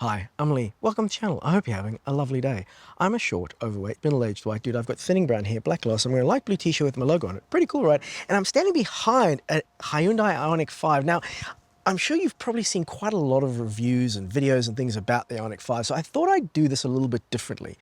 Hi, I'm Lee. Welcome to the channel. I hope you're having a lovely day. I'm a short, overweight, middle-aged white dude. I've got thinning brown hair, black gloss. I'm wearing a light blue t-shirt with my logo on it. Pretty cool, right? And I'm standing behind a Hyundai IONIQ 5. Now, I'm sure you've probably seen quite a lot of reviews and videos and things about the IONIQ 5, so I thought I'd do this a little bit differently.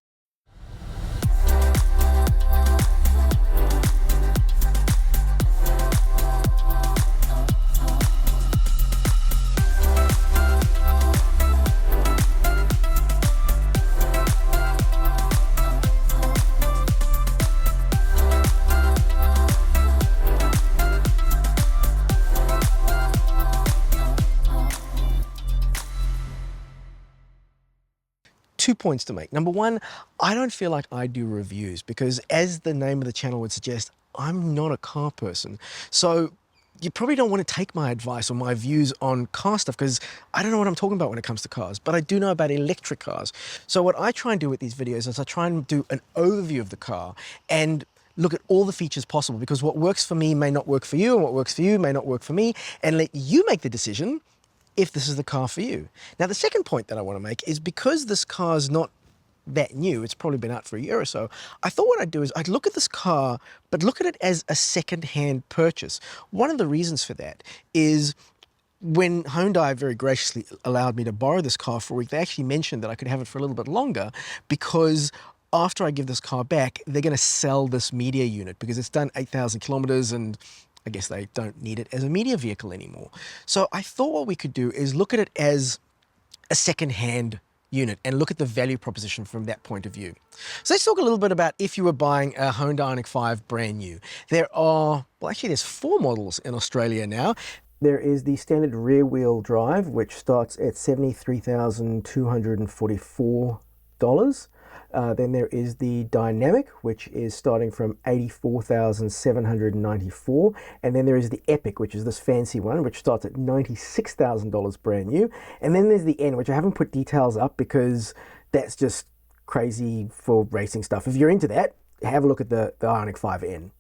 2 points to make. Number one, I don't feel like I do reviews because, as the name of the channel would suggest, I'm not a car person. So you probably don't want to take my advice or my views on car stuff because I don't know what I'm talking about when it comes to cars, but I do know about electric cars. So what I try and do with these videos is I try and do an overview of the car and look at all the features possible, because what works for me may not work for you, and what works for you may not work for me, and let you make the decision if this is the car for you. Now, the second point that I want to make is, because this car is not that new, it's probably been out for a year or so, I thought what I'd do is I'd look at this car, but look at it as a second-hand purchase. One of the reasons for that is when Hyundai very graciously allowed me to borrow this car for a week, they actually mentioned that I could have it for a little bit longer, because after I give this car back, they're going to sell this media unit because it's done 8,000 kilometers and I guess they don't need it as a media vehicle anymore. So I thought what we could do is look at it as a second-hand unit and look at the value proposition from that point of view. So let's talk a little bit about if you were buying a Hyundai IONIQ 5 brand new. There's 4 models in Australia now. There is the standard rear-wheel drive, which starts at $73,244. Then there is the Dynamic, which is starting from $84,794. And then there is the Epic, which is this fancy one, which starts at $96,000 brand new. And then there's the N, which I haven't put details up because that's just crazy for racing stuff. If you're into that, have a look at the IONIQ 5N.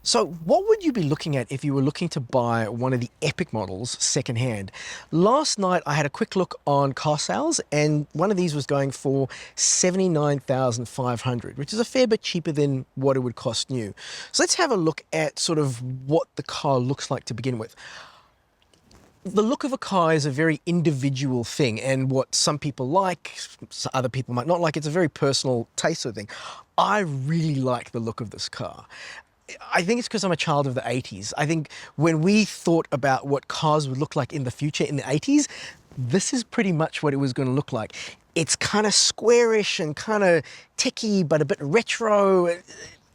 So what would you be looking at if you were looking to buy one of the Epic models secondhand? Last night I had a quick look on car sales, and one of these was going for $79,500, which is a fair bit cheaper than what it would cost new. So let's have a look at sort of what the car looks like to begin with. The look of a car is a very individual thing, and what some people like, other people might not like. It's a very personal taste sort of thing. I really like the look of this car. I think it's because I'm a child of the 80s. I think when we thought about what cars would look like in the future in the 80s, this is pretty much what it was going to look like. It's kind of squarish and kind of techy, but a bit retro.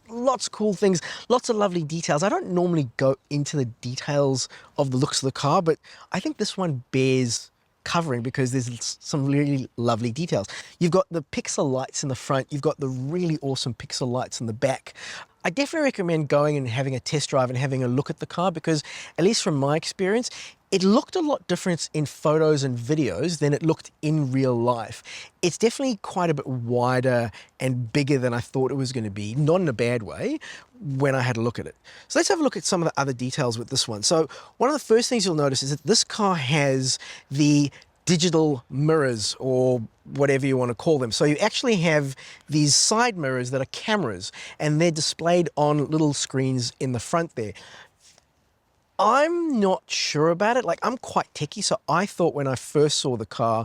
Lots of cool things, lots of lovely details. I don't normally go into the details of the looks of the car, but I think this one bears covering because there's some really lovely details. You've got the pixel lights in the front, you've got the really awesome pixel lights in the back. I definitely recommend going and having a test drive and having a look at the car because, at least from my experience, it looked a lot different in photos and videos than it looked in real life. It's definitely quite a bit wider and bigger than I thought it was going to be, not in a bad way, when I had a look at it. So let's have a look at some of the other details with this one. So one of the first things you'll notice is that this car has the digital mirrors, or whatever you want to call them. So you actually have these side mirrors that are cameras, and they're displayed on little screens in the front there. I'm not sure about it. Like, I'm quite techie, so I thought when I first saw the car,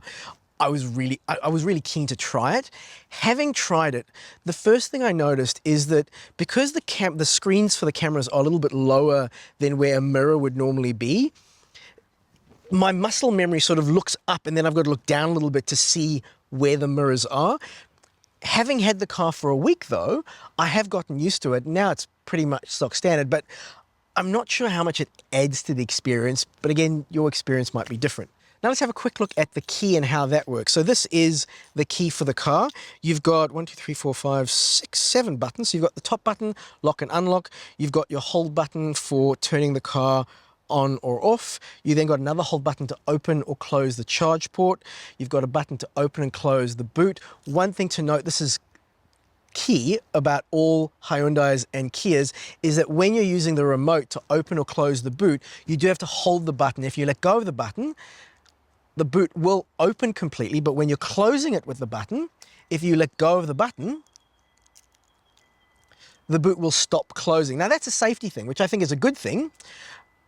I was really keen to try it. Having tried it, the first thing I noticed is that because the screens for the cameras are a little bit lower than where a mirror would normally be, my muscle memory sort of looks up, and then I've got to look down a little bit to see where the mirrors are. Having had the car for a week, though, I have gotten used to it. Now it's pretty much stock standard, but I'm not sure how much it adds to the experience. But again, your experience might be different. Now let's have a quick look at the key and how that works. So this is the key for the car. You've got 1, 2, 3, 4, 5, 6, 7 buttons. So you've got the top button, lock and unlock. You've got your hold button for turning the car on or off. You then got another hold button to open or close the charge port. You've got a button to open and close the boot. One thing to note, this is key about all Hyundais and Kias, is that when you're using the remote to open or close the boot, you do have to hold the button. If you let go of the button, the boot will open completely, but when you're closing it with the button, if you let go of the button, the boot will stop closing. Now that's a safety thing, which I think is a good thing,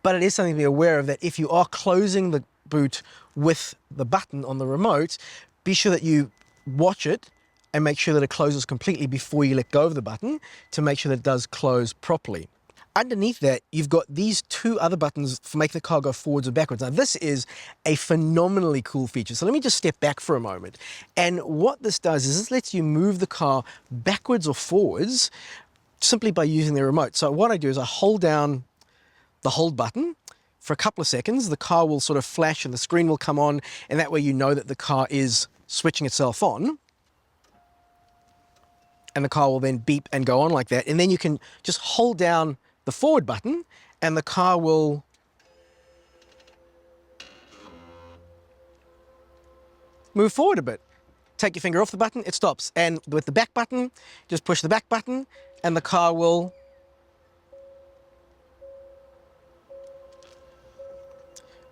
but it is something to be aware of, that if you are closing the boot with the button on the remote, be sure that you watch it and make sure that it closes completely before you let go of the button to make sure that it does close properly. Underneath that, you've got these two other buttons for making the car go forwards or backwards. Now, this is a phenomenally cool feature. So let me just step back for a moment. And what this does is this lets you move the car backwards or forwards simply by using the remote. So what I do is I hold down the hold button for a couple of seconds. The car will sort of flash and the screen will come on, and that way you know that the car is switching itself on. And the car will then beep and go on like that. And then you can just hold down the forward button and the car will move forward a bit. Take your finger off the button, it stops. And with the back button, just push the back button and the car will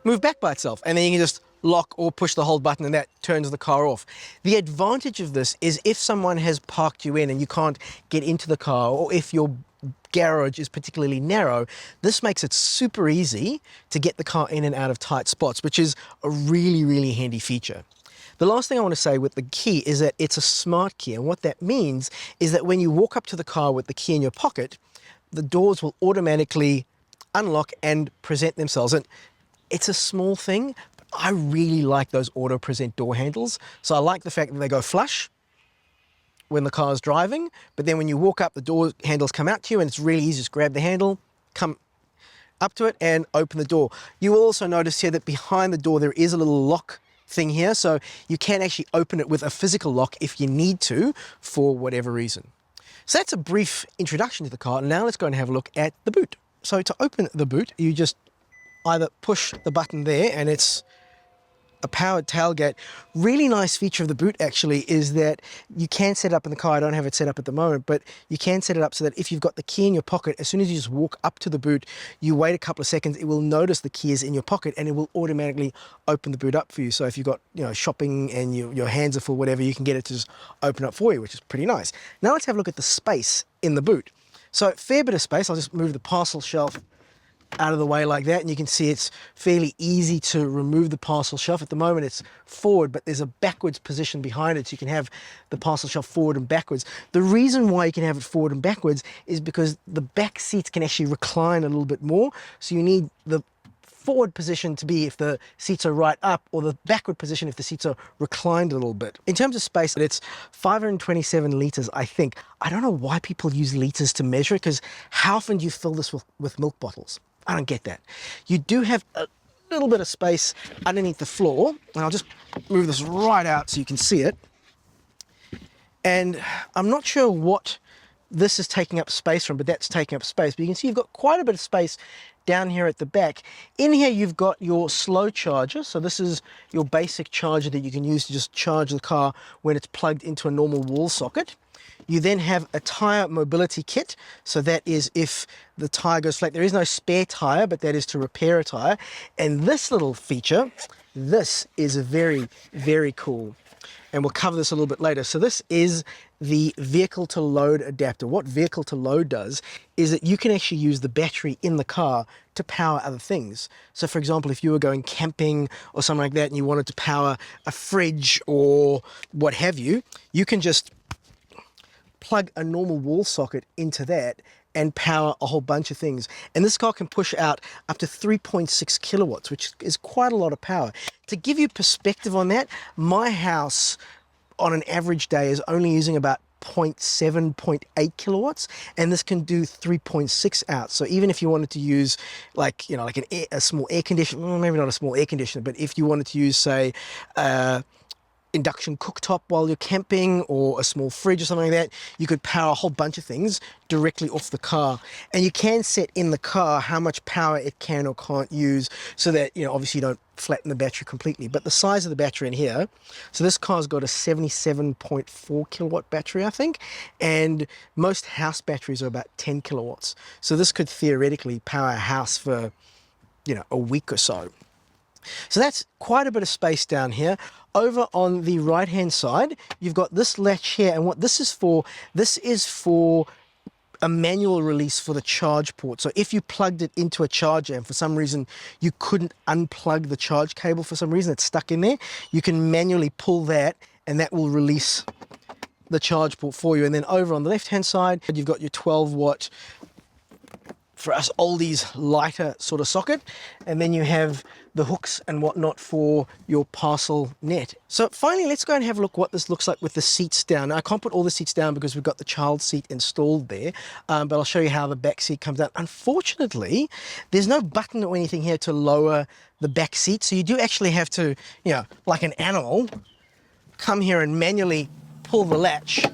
move back by itself. And then you can just lock or push the hold button and that turns the car off. The advantage of this is if someone has parked you in and you can't get into the car, or if your garage is particularly narrow, this makes it super easy to get the car in and out of tight spots, which is a really, really handy feature. The last thing I want to say with the key is that it's a smart key, and what that means is that when you walk up to the car with the key in your pocket, the doors will automatically unlock and present themselves. And it's a small thing, but I really like those auto present door handles. So I like the fact that they go flush when the car is driving, but then when you walk up, the door handles come out to you and it's really easy. Just grab the handle, come up to it and open the door. You will also notice here that behind the door there is a little lock thing here, so you can actually open it with a physical lock if you need to for whatever reason. So that's a brief introduction to the car. Now let's go and have a look at the boot. So to open the boot, you just either push the button there and it's a powered tailgate. Really nice feature of the boot actually is that you can set it up in the car. I don't have it set up at the moment, but you can set it up so that if you've got the key in your pocket, as soon as you just walk up to the boot, you wait a couple of seconds, it will notice the key is in your pocket and it will automatically open the boot up for you. So if you've got, shopping and your hands are full, whatever, you can get it to just open up for you, which is pretty nice. Now let's have a look at the space in the boot. So fair bit of space. I'll just move the parcel shelf out of the way like that, and you can see it's fairly easy to remove the parcel shelf. At the moment it's forward, but there's a backwards position behind it, so you can have the parcel shelf forward and backwards. The reason why you can have it forward and backwards is because the back seats can actually recline a little bit more, so you need the forward position to be if the seats are right up, or the backward position if the seats are reclined a little bit. In terms of space, it's 527 litres, I think. I don't know why people use litres to measure it, because how often do you fill this with milk bottles? I don't get that. You do have a little bit of space underneath the floor, and I'll just move this right out so you can see it. And I'm not sure what this is taking up space from, but that's taking up space. But you can see you've got quite a bit of space down here at the back. In here you've got your slow charger. So this is your basic charger that you can use to just charge the car when it's plugged into a normal wall socket. You then have a tyre mobility kit. So that is if the tyre goes flat. There is no spare tyre, but that is to repair a tyre. And this little feature, this is very, very cool. And we'll cover this a little bit later. So this is the vehicle to load adapter. What vehicle to load does is that you can actually use the battery in the car to power other things. So for example, if you were going camping or something like that and you wanted to power a fridge or what have you, you can just plug a normal wall socket into that and power a whole bunch of things. And this car can push out up to 3.6 kilowatts, which is quite a lot of power. To give you perspective on that, my house on an average day is only using about 0.7, 0.8 kilowatts, and this can do 3.6 out. So even if you wanted to use like a small air conditioner, well, maybe not a small air conditioner, but if you wanted to use, say, induction cooktop while you're camping, or a small fridge or something like that, you could power a whole bunch of things directly off the car. And you can set in the car how much power it can or can't use, so that obviously you don't flatten the battery completely. But the size of the battery in here, so this car's got a 77.4 kilowatt battery, I think, and most house batteries are about 10 kilowatts. So this could theoretically power a house for a week or so. So that's quite a bit of space down here. Over on the right hand side, you've got this latch here, and what this is for a manual release for the charge port. So if you plugged it into a charger and for some reason you couldn't unplug the charge cable, for some reason it's stuck in there, you can manually pull that and that will release the charge port for you. And then over on the left hand side, you've got your 12-watt, for us oldies, lighter sort of socket, and then you have the hooks and whatnot for your parcel net. So finally, let's go and have a look what this looks like with the seats down. Now, I can't put all the seats down because we've got the child seat installed there, but I'll show you how the back seat comes down. Unfortunately, there's no button or anything here to lower the back seat, so you do actually have to, you know, like an animal, come here and manually pull the latch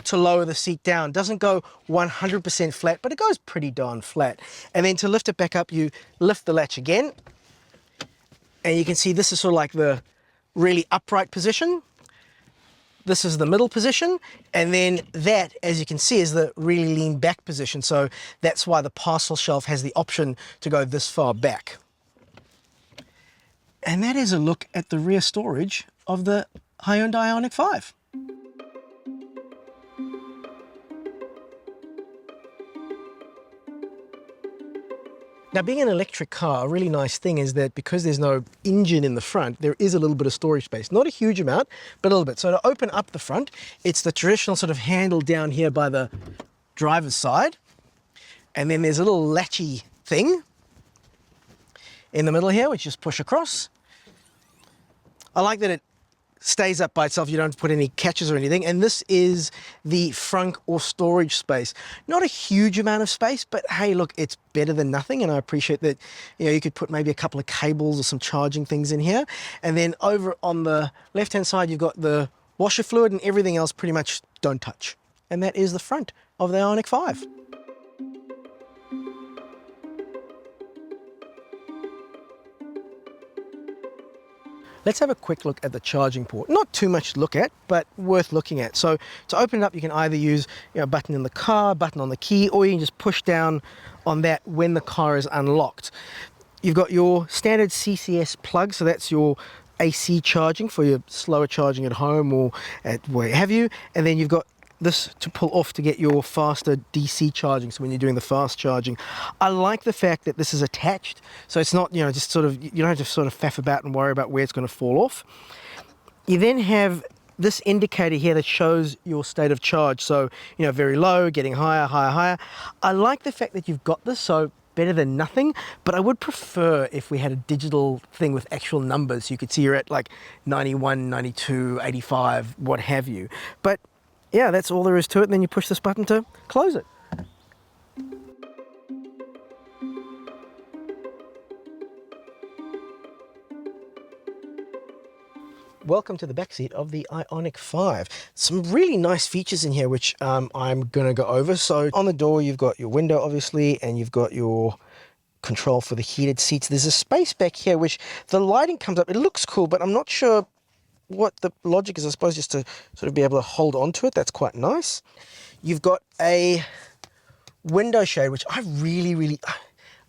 to lower the seat down. Doesn't go 100% flat, but it goes pretty darn flat. And then to lift it back up, you lift the latch again, and you can see this is sort of like the really upright position. This is the middle position, and then that, as you can see, is the really lean back position. So that's why the parcel shelf has the option to go this far back. And that is a look at the rear storage of the Hyundai IONIQ 5. Now, being an electric car, a really nice thing is that because there's no engine in the front, there is a little bit of storage space. Not a huge amount, but a little bit. So to open up the front, it's the traditional sort of handle down here by the driver's side. And then there's a little latchy thing in the middle here, which you just push across. I like that it stays up by itself. You don't put any catches or anything. And this is the frunk or storage space. Not a huge amount of space, but hey, look, it's better than nothing. And I appreciate that, you know, you could put maybe a couple of cables or some charging things in here. And then over on the left-hand side, you've got the washer fluid, and everything else pretty much don't touch. And that is the front of the IONIQ 5. Let's have a quick look at the charging port. Not too much to look at, but worth looking at. So to open it up, you can either use, you know, a button in the car, button on the key, or you can just push down on that when the car is unlocked. You've got your standard CCS plug, so that's your AC charging for your slower charging at home or at where have you. And then you've got this to pull off to get your faster DC charging, so when you're doing the fast charging. I like the fact that this is attached, so it's not, you know, just sort of, you don't have to sort of faff about and worry about where it's going to fall off. You then have this indicator here that shows your state of charge, so, you know, very low, getting higher, higher, higher. I like the fact that you've got this, so better than nothing, but I would prefer if we had a digital thing with actual numbers. You could see you're at like 91, 92, 85, what have you. But yeah, that's all there is to it, and then you push this button to close it. Welcome to the backseat of the IONIQ 5. Some really nice features in here which I'm going to go over. So on the door you've got your window obviously, and you've got your control for the heated seats. There's a space back here which the lighting comes up. It looks cool, but I'm not sure what the logic is. I suppose just to sort of be able to hold on to it. That's quite nice. You've got a window shade, which I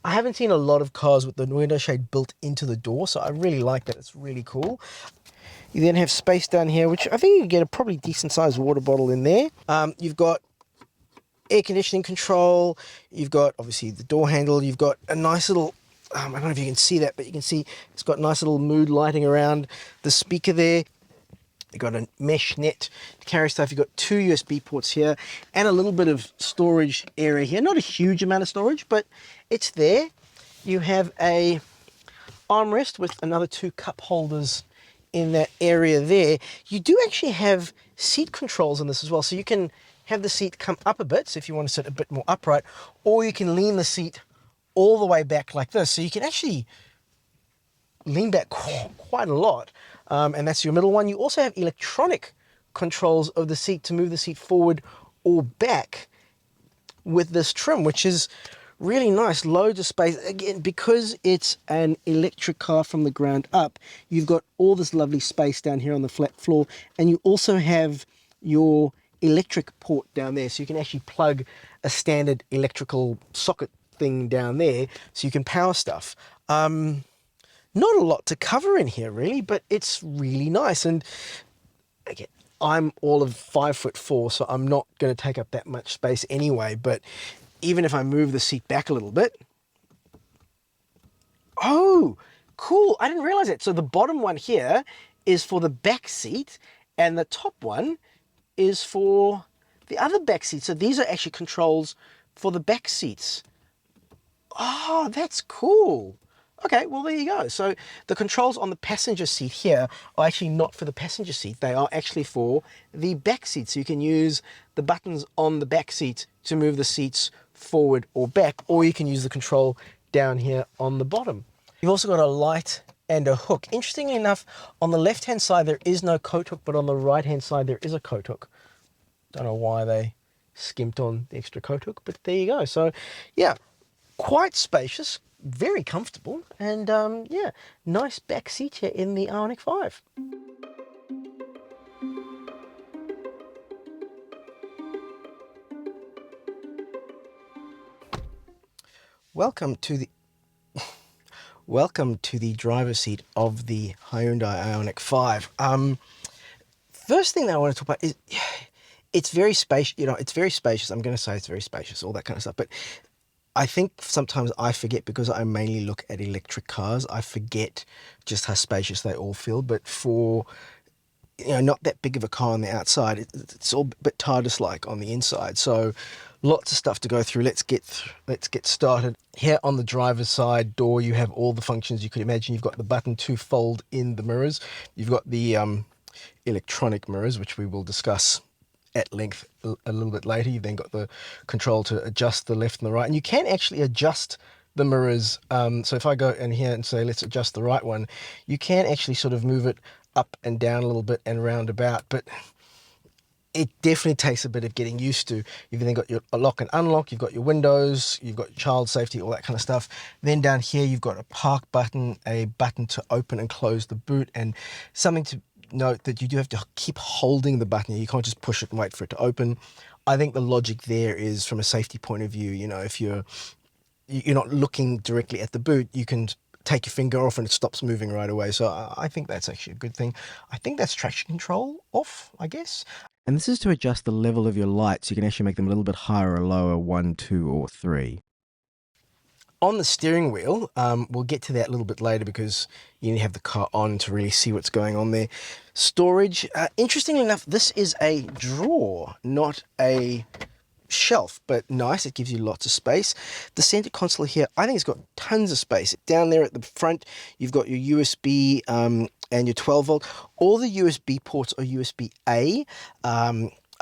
I haven't seen a lot of cars with the window shade built into the door, so I really like that. It's really cool. You then have space down here, which I think you can get a probably decent sized water bottle in there. You've got air conditioning control. You've got obviously the door handle. You've got a nice little, I don't know if you can see that, but you can see it's got nice little mood lighting around the speaker there. You've got a mesh net to carry stuff. You've got two USB ports here and a little bit of storage area here. Not a huge amount of storage, but it's there. You have a armrest with another two cup holders in that area there. You do actually have seat controls on this as well. So you can have the seat come up a bit, so if you want to sit a bit more upright, or you can lean the seat all the way back like this. So you can actually lean back quite a lot. And that's your middle one. You also have electronic controls of the seat to move the seat forward or back with this trim, which is really nice. Loads of space. Again, because it's an electric car from the ground up, you've got all this lovely space down here on the flat floor, and you also have your electric port down there, so you can actually plug a standard electrical socket thing down there so you can power stuff. Not a lot to cover in here really, but it's really nice. And again, I'm all of 5'4", so I'm not going to take up that much space anyway. But even if I move the seat back a little bit, oh, cool! I didn't realize it. So the bottom one here is for the back seat, and the top one is for the other back seat. So these are actually controls for the back seats. Oh, that's cool. Okay, well, there you go. So the controls on the passenger seat here are actually not for the passenger seat. They are actually for the back seat. So you can use the buttons on the back seat to move the seats forward or back, or you can use the control down here on the bottom. You've also got a light and a hook. Interestingly enough, on the left-hand side, there is no coat hook, but on the right-hand side, there is a coat hook. Don't know why they skimped on the extra coat hook, but there you go. So yeah, quite spacious, very comfortable, and yeah, nice back seat here in the IONIQ 5. Welcome to the welcome to the driver's seat of the Hyundai IONIQ 5. First thing that I want to talk about is it's very spacious. You know, it's very spacious. I'm going to say it's very spacious, all that kind of stuff, but I think sometimes I forget, because I mainly look at electric cars, I forget just how spacious they all feel. But for, you know, not that big of a car on the outside, it's all a bit TARDIS-like on the inside. So lots of stuff to go through. Let's get started. Here on the driver's side door, you have all the functions you could imagine. You've got the button to fold in the mirrors. You've got the electronic mirrors, which we will discuss at length a little bit later. You've then got the control to adjust the left and the right, and you can actually adjust the mirrors. So if I go in here and say let's adjust the right one, you can actually sort of move it up and down a little bit and round about, but it definitely takes a bit of getting used to. You've then got your lock and unlock, you've got your windows, you've got child safety, all that kind of stuff. Then down here you've got a park button, a button to open and close the boot, and something to note that you do have to keep holding the button. You can't just push it and wait for it to open. I think the logic there is, from a safety point of view, you know, if you're not looking directly at the boot, you can take your finger off and it stops moving right away. So I think that's actually a good thing. I think that's traction control off, I guess. And this is to adjust the level of your lights. You can actually make them a little bit higher or lower, 1, 2, or 3. On the steering wheel, we'll get to that a little bit later because you need to have the car on to really see what's going on there. Storage, interestingly enough, this is a drawer, not a shelf, but nice. It gives you lots of space. The center console here, I think it's got tons of space. Down there at the front, you've got your USB and your 12 volt. All the USB ports are USB-A.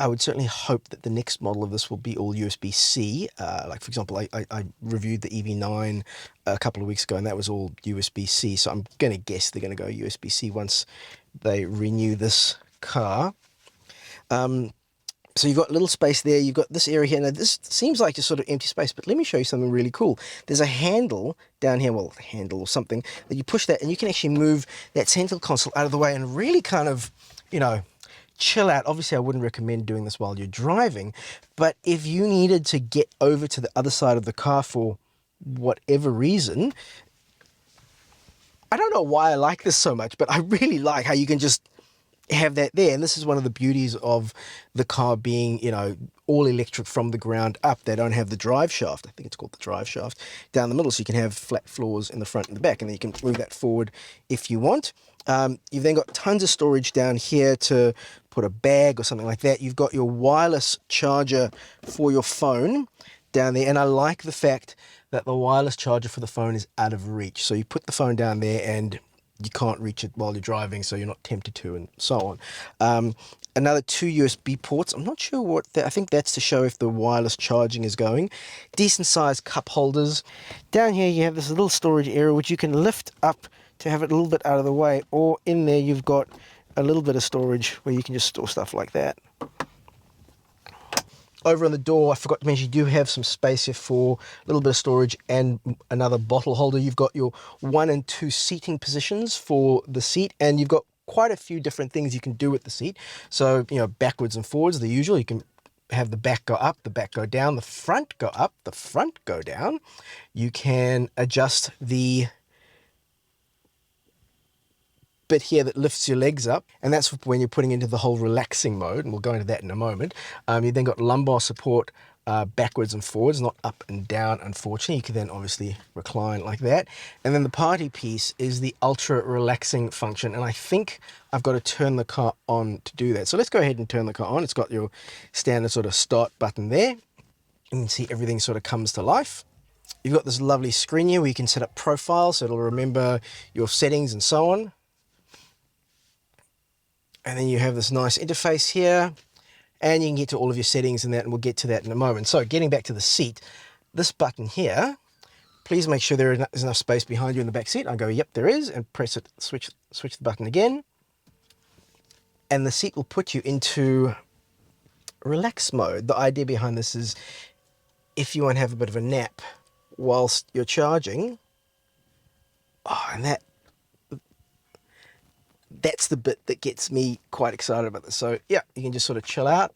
I would certainly hope that the next model of this will be all USB-C. Like, for example, I reviewed the EV9 a couple of weeks ago, and that was all USB-C. So I'm going to guess they're going to go USB-C once they renew this car. So you've got a little space there. You've got this area here. Now, this seems like just sort of empty space, but let me show you something really cool. There's a handle down here, well, a handle or something, that you push that, and you can actually move that center console out of the way and really kind of, you know, chill out. Obviously, I wouldn't recommend doing this while you're driving, but if you needed to get over to the other side of the car for whatever reason, I don't know why I like this so much, but I really like how you can just have that there. And this is one of the beauties of the car being, you know, all electric from the ground up. They don't have the drive shaft. I think it's called the drive shaft down the middle. So you can have flat floors in the front and the back, and then you can move that forward if you want. You've then got tons of storage down here to put a bag or something like that. You've got your wireless charger for your phone down there. And I like the fact that the wireless charger for the phone is out of reach. So you put the phone down there and you can't reach it while you're driving, so you're not tempted to, and so on. Another 2 USB ports. I'm not sure what I think that's to show if the wireless charging is going. Decent sized cup holders. Down here you have this little storage area which you can lift up to have it a little bit out of the way, or in there you've got a little bit of storage where you can just store stuff like that. Over on the door, I forgot to mention, you do have some space here for a little bit of storage and another bottle holder. You've got your 1 and 2 seating positions for the seat, and you've got quite a few different things you can do with the seat. So, you know, backwards and forwards, the usual. You can have the back go up, the back go down, the front go up, the front go down. You can adjust the bit here that lifts your legs up, and that's when you're putting into the whole relaxing mode, and we'll go into that in a moment. You then got lumbar support backwards and forwards, not up and down, unfortunately. You can then obviously recline like that. And then the party piece is the ultra relaxing function, and I think I've got to turn the car on to do that. So let's go ahead and turn the car on. It's got your standard sort of start button there. You can see everything sort of comes to life. You've got this lovely screen here where you can set up profiles, so it'll remember your settings and so on. And then you have this nice interface here, and you can get to all of your settings and that, and we'll get to that in a moment. So getting back to the seat, this button here, please make sure there is enough space behind you in the back seat. I go, yep, there is, and press it, switch the button again. And the seat will put you into relax mode. The idea behind this is if you want to have a bit of a nap whilst you're charging, and that's the bit that gets me quite excited about this. So yeah, you can just sort of chill out.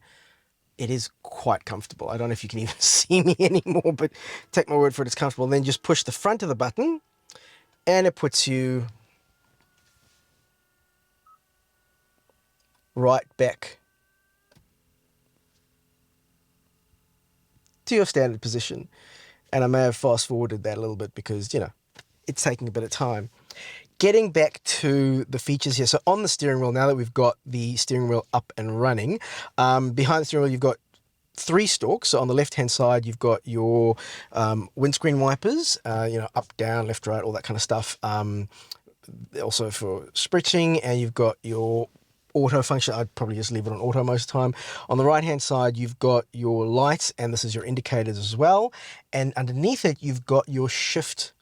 It is quite comfortable. I don't know if you can even see me anymore, but take my word for it, it's comfortable. And then just push the front of the button and it puts you right back to your standard position. And I may have fast forwarded that a little bit because, you know, it's taking a bit of time. Getting back to the features here. So on the steering wheel, now that we've got the steering wheel up and running, behind the steering wheel, you've got 3 stalks. So on the left-hand side, you've got your windscreen wipers, you know, up, down, left, right, all that kind of stuff. Also for spritzing, and you've got your auto function. I'd probably just leave it on auto most of the time. On the right hand side, you've got your lights, and this is your indicators as well. And underneath it, you've got your shift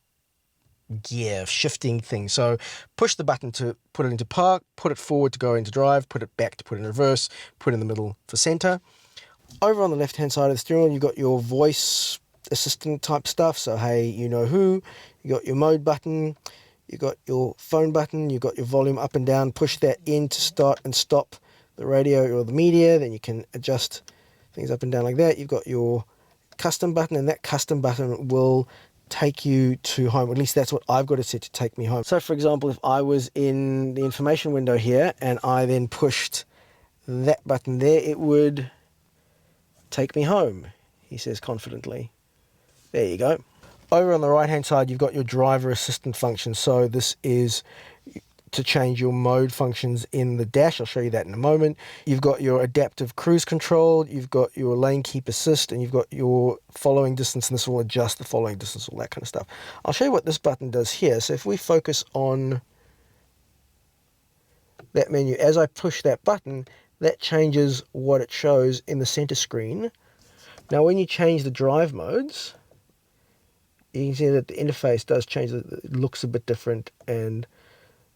gear, shifting thing. So push the button to put it into park, put it forward to go into drive, put it back to put in reverse, put it in the middle for center. Over on the left hand side of the steering wheel, you've got your voice assistant type stuff. So hey, you know who, you got your mode button, you got your phone button, you got your volume up and down. Push that in to start and stop the radio or the media. Then you can adjust things up and down like that. You've got your custom button, and that custom button will take you to home. At least that's what I've got it set to take me home. So for example, if I was in the information window here and I then pushed that button there, it would take me home, he says confidently. There you go. Over on the right hand side, you've got your driver assistant function. So this is to change your mode functions in the dash. I'll show you that in a moment. You've got your adaptive cruise control, you've got your lane keep assist, and you've got your following distance, and this will adjust the following distance, all that kind of stuff. I'll show you what this button does here. So if we focus on that menu, as I push that button, that changes what it shows in the center screen. Now when you change the drive modes, you can see that the interface does change. It looks a bit different and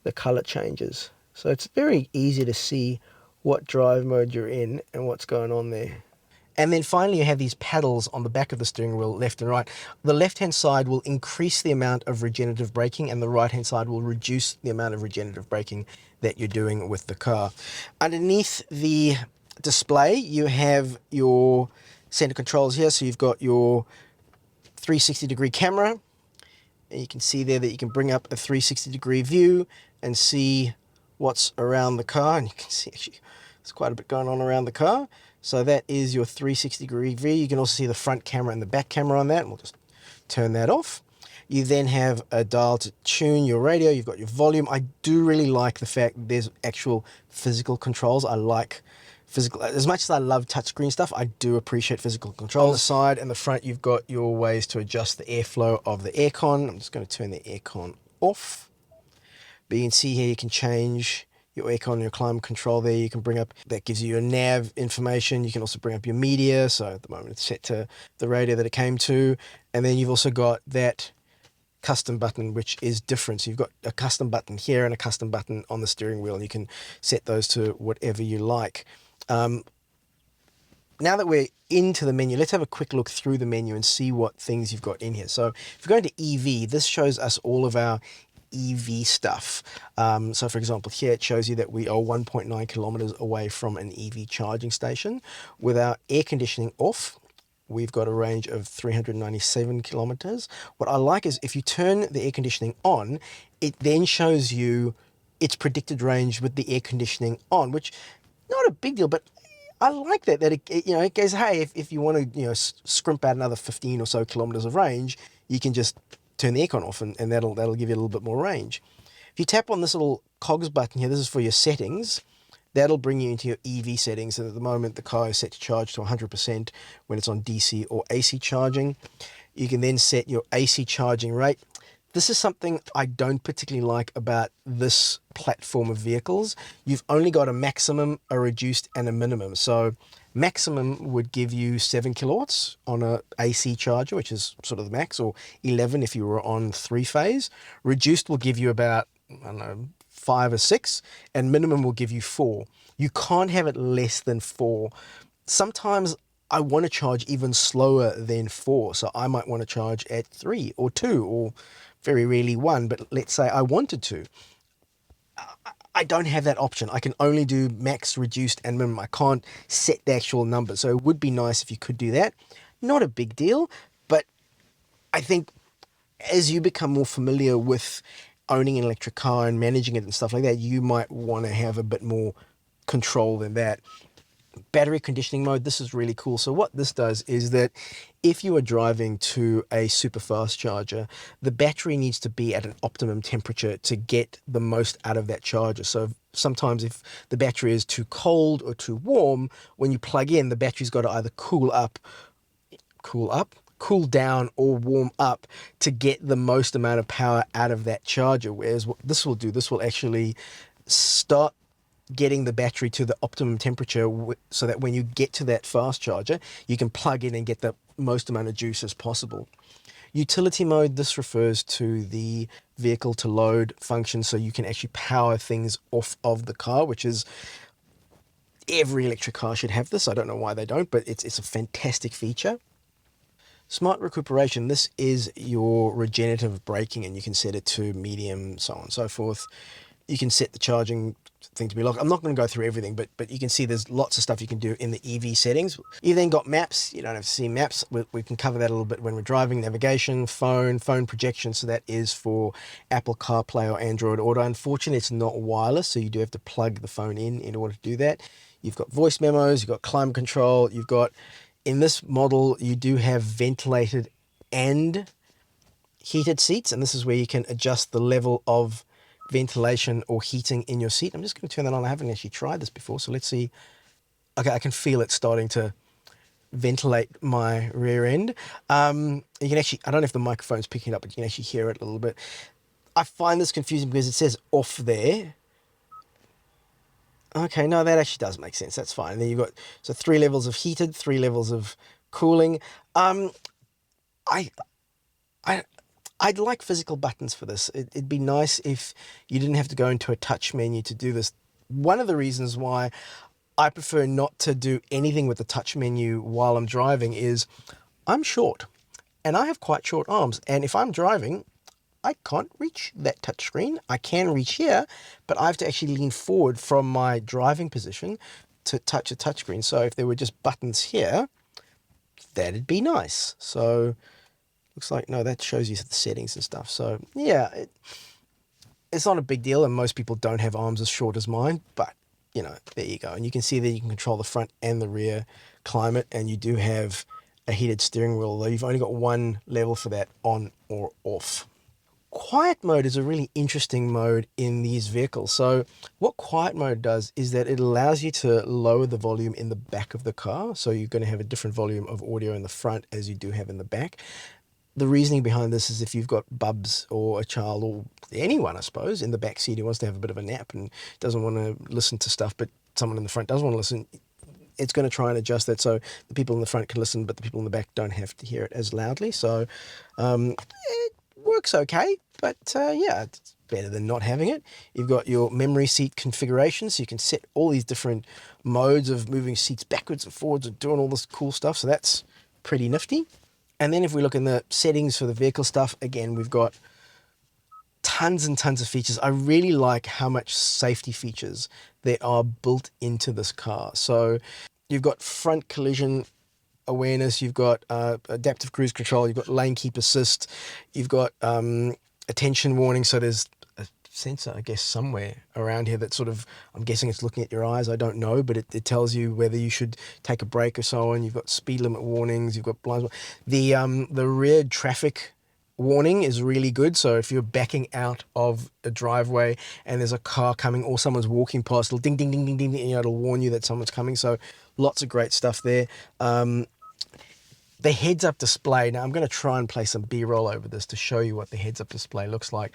the color changes. So it's very easy to see what drive mode you're in and what's going on there. And then finally you have these paddles on the back of the steering wheel, left and right. The left-hand side will increase the amount of regenerative braking, and the right-hand side will reduce the amount of regenerative braking that you're doing with the car. Underneath the display, you have your center controls here. So you've got your 360-degree camera, and you can see there that you can bring up a 360-degree view and see what's around the car, and you can see actually there's quite a bit going on around the car. So that is your 360-degree view. You can also see the front camera and the back camera on that, and we'll just turn that off. You then have a dial to tune your radio. You've got your volume. I do really like the fact that there's actual physical controls. I like physical, as much as I love touchscreen stuff, I do appreciate physical control. On the side and the front, you've got your ways to adjust the airflow of the aircon. I'm just going to turn the aircon off. But you can see here you can change your aircon and your climate control there. You can bring up, that gives you your nav information. You can also bring up your media. So at the moment it's set to the radio that it came to. And then you've also got that custom button, which is different. So you've got a custom button here and a custom button on the steering wheel, and you can set those to whatever you like. Now that we're into the menu, let's have a quick look through the menu and see what things you've got in here. So if you're going to EV, this shows us all of our EV stuff. So for example, here it shows you that we are 1.9 kilometers away from an EV charging station. With our air conditioning off, we've got a range of 397 kilometers. What I like is if you turn the air conditioning on, it then shows you its predicted range with the air conditioning on, which not a big deal, but I like that it goes, hey, if you want to scrimp out another 15 or so kilometers of range, you can just turn the aircon off, and that'll give you a little bit more range. If you tap on this little cogs button here, this is for your settings. That'll bring you into your EV settings, and at the moment the car is set to charge to 100% when it's on DC or AC charging. You can then set your AC charging rate. This is something I don't particularly like about this platform of vehicles. You've only got a maximum, a reduced, and a minimum. So maximum would give you 7 kilowatts on a AC charger, which is sort of the max, or 11 if you were on 3-phase. Reduced will give you about, I don't know, 5 or 6, and minimum will give you 4. You can't have it less than 4. Sometimes I want to charge even slower than 4, so I might want to charge at 3 or 2 or very rarely 1, but let's say I wanted to. I don't have that option. I can only do max, reduced, and minimum. I can't set the actual number, so it would be nice if you could do that. Not a big deal, but I think as you become more familiar with owning an electric car and managing it and stuff like that, you might want to have a bit more control than that. Battery conditioning mode, this is really cool. So what this does is that if you are driving to a super fast charger, the battery needs to be at an optimum temperature to get the most out of that charger. So sometimes if the battery is too cold or too warm, when you plug in, the battery's got to either cool down, or warm up to get the most amount of power out of that charger. Whereas what this will do, this will actually start getting the battery to the optimum temperature so that when you get to that fast charger, you can plug in and get the most amount of juice as possible. Utility mode, this refers to the vehicle to load function, so you can actually power things off of the car, which is every electric car should have this. I don't know why they don't, but it's a fantastic feature. Smart recuperation, this is your regenerative braking, and you can set it to medium, so on and so forth. You can set the charging thing to be locked. I'm not going to go through everything, but you can see there's lots of stuff you can do in the EV settings. You then got maps. You don't have to see maps. We can cover that a little bit when we're driving. Navigation, phone projection. So that is for Apple CarPlay or Android Auto. Unfortunately, it's not wireless, so you do have to plug the phone in order to do that. You've got voice memos. You've got climate control. You've got, in this model, you do have ventilated and heated seats, and this is where you can adjust the level of ventilation or heating in your seat. I'm just going to turn that on. I haven't actually tried this before, so let's see. Okay, I can feel it starting to ventilate my rear end. You can actually, I don't know if the microphone's picking it up, but you can actually hear it a little bit. I find this confusing because it says off there. Okay, no, that actually does make sense. That's fine. And then you've got, so 3 levels of heated, 3 levels of cooling. I I'd like physical buttons for this. It'd be nice if you didn't have to go into a touch menu to do this. One of the reasons why I prefer not to do anything with the touch menu while I'm driving is I'm short, and I have quite short arms. And if I'm driving, I can't reach that touch screen. I can reach here, but I have to actually lean forward from my driving position to touch a touchscreen. So if there were just buttons here, that'd be nice. So looks like, no, that shows you the settings and stuff. So yeah, it's not a big deal, and most people don't have arms as short as mine, but there you go. And you can see that you can control the front and the rear climate, and you do have a heated steering wheel, though you've only got one level for that, on or off. Quiet mode is a really interesting mode in these vehicles. So what quiet mode does is that it allows you to lower the volume in the back of the car. So you're going to have a different volume of audio in the front as you do have in the back. The reasoning behind this is if you've got bubs or a child or anyone, I suppose, in the back seat who wants to have a bit of a nap and doesn't want to listen to stuff, but someone in the front does want to listen, it's going to try and adjust that so the people in the front can listen, but the people in the back don't have to hear it as loudly. So it works okay, but yeah, it's better than not having it. You've got your memory seat configuration, so you can set all these different modes of moving seats backwards and forwards and doing all this cool stuff. So that's pretty nifty. And then if we look in the settings for the vehicle stuff, again, we've got tons and tons of features. I really like how much safety features there are built into this car. So you've got front collision awareness, you've got adaptive cruise control, you've got lane keep assist, you've got attention warning. So there's sensor, I guess, somewhere around here that sort of, I'm guessing it's looking at your eyes. I don't know, but it tells you whether you should take a break or so on. You've got speed limit warnings. You've got blind. The rear traffic warning is really good. So if you're backing out of a driveway and there's a car coming or someone's walking past, it'll ding, ding, ding, ding, ding, ding, it'll warn you that someone's coming. So lots of great stuff there. The heads-up display. Now I'm going to try and play some B-roll over this to show you what the heads-up display looks like.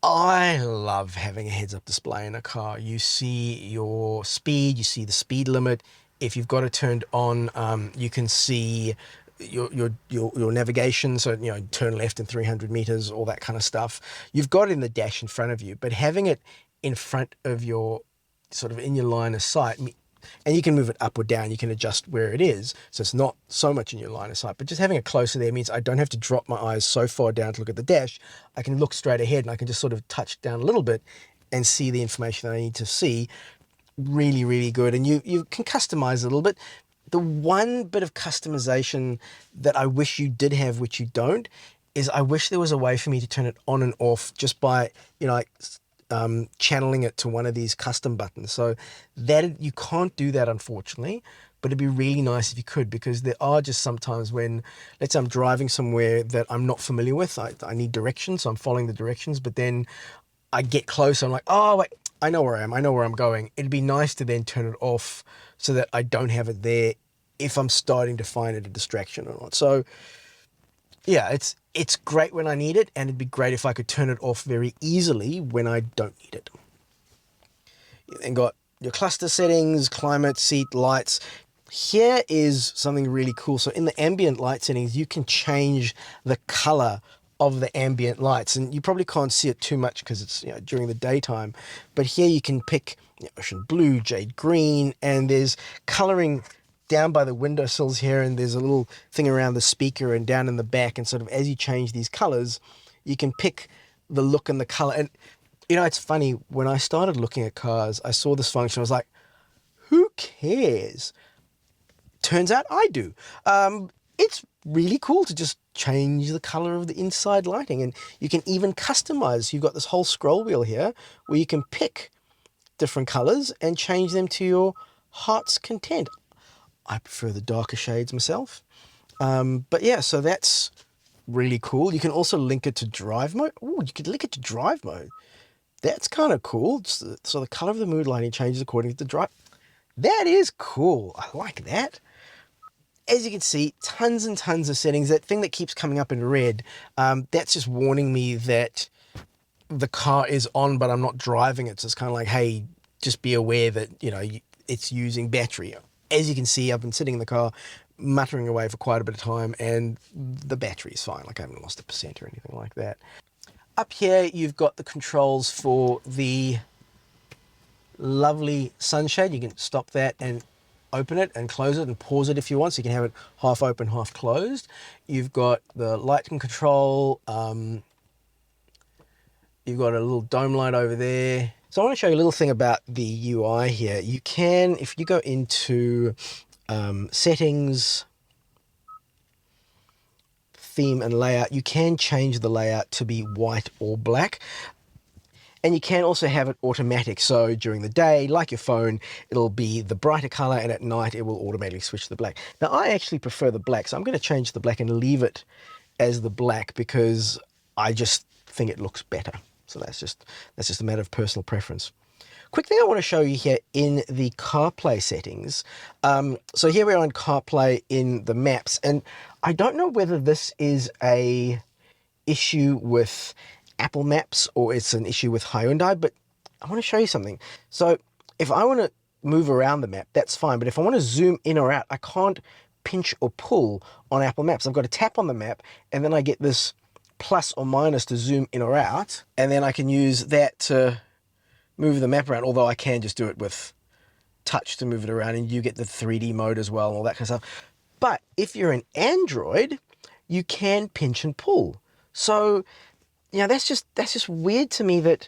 I love having a heads-up display in a car. You see your speed, you see the speed limit. If you've got it turned on, you can see your navigation. So, you know, turn left in 300 meters, all that kind of stuff. You've got it in the dash in front of you, but having it in front of your, sort of in your line of sight, and you can move it up or down, you can adjust where it is, so it's not so much in your line of sight, but just having it closer there means I don't have to drop my eyes so far down to look at the dash. I can look straight ahead and I can just sort of touch down a little bit and see the information that I need to see. Really, really good. And you can customize it a little bit. The one bit of customization that I wish you did have, which you don't, is I wish there was a way for me to turn it on and off just by, you know, like channeling it to one of these custom buttons. So that you can't do that, unfortunately, but it'd be really nice if you could, because there are just sometimes when, let's say I'm driving somewhere that I'm not familiar with, I need directions, so I'm following the directions, but then I get close, I'm like, oh wait, I know where I am, I know where I'm going. It'd be nice to then turn it off so that I don't have it there if I'm starting to find it a distraction or not. So yeah, it's great when I need it, and it'd be great if I could turn it off very easily when I don't need it. You then got your cluster settings, climate, seat, lights. Here is something really cool. So in the ambient light settings, you can change the color of the ambient lights, and you probably can't see it too much because it's, you know, during the daytime, but here you can pick, you know, ocean blue, jade green, and there's coloring down by the windowsills here, and there's a little thing around the speaker and down in the back, and sort of as you change these colors, you can pick the look and the color. And you know, it's funny, when I started looking at cars, I saw this function, I was like, who cares? Turns out I do. It's really cool to just change the color of the inside lighting, and you can even customize. You've got this whole scroll wheel here where you can pick different colors and change them to your heart's content. I prefer the darker shades myself. But yeah, so that's really cool. You can also link it to drive mode. Oh, you could link it to drive mode. That's kind of cool. So the color of the mood lighting changes according to the drive. That is cool. I like that. As you can see, tons and tons of settings. That thing that keeps coming up in red, that's just warning me that the car is on, but I'm not driving it. So it's kind of like, hey, just be aware that, you know, it's using battery. As you can see, I've been sitting in the car muttering away for quite a bit of time, and the battery is fine. Like I haven't lost 1% or anything like that. Up here, you've got the controls for the lovely sunshade. You can stop that and open it and close it and pause it if you want, so you can have it half open, half closed. You've got the lighting control. You've got a little dome light over there. So I want to show you a little thing about the UI here. You can, if you go into settings, theme and layout, you can change the layout to be white or black. And you can also have it automatic. So during the day, like your phone, it'll be the brighter color, and at night it will automatically switch to the black. Now I actually prefer the black, so I'm going to change the black and leave it as the black because I just think it looks better. So that's just a matter of personal preference. Quick thing I want to show you here in the CarPlay settings. So here we are on CarPlay in the maps, and I don't know whether this is a issue with Apple Maps or it's an issue with Hyundai, but I want to show you something. So if I want to move around the map, that's fine, but if I want to zoom in or out, I can't pinch or pull on Apple Maps. I've got to tap on the map, and then I get this plus or minus to zoom in or out, and then I can use that to move the map around, although I can just do it with touch to move it around, and you get the 3D mode as well and all that kind of stuff. But if you're an Android, you can pinch and pull. So, you know, that's just weird to me that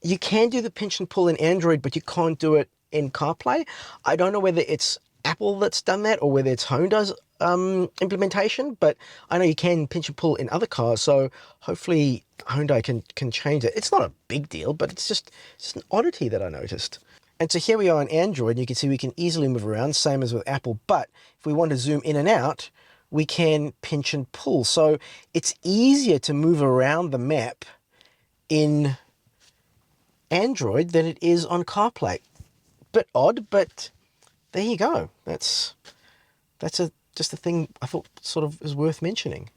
you can do the pinch and pull in Android, but you can't do it in CarPlay. I don't know whether it's Apple that's done that, or whether it's Honda's implementation, but I know you can pinch and pull in other cars, so hopefully Hyundai can change it. It's not a big deal, but it's just an oddity that I noticed. And so here we are on Android, and you can see we can easily move around, same as with Apple, but if we want to zoom in and out, we can pinch and pull. So it's easier to move around the map in Android than it is on CarPlay. Bit odd, but there you go. That's just a thing I thought sort of is worth mentioning.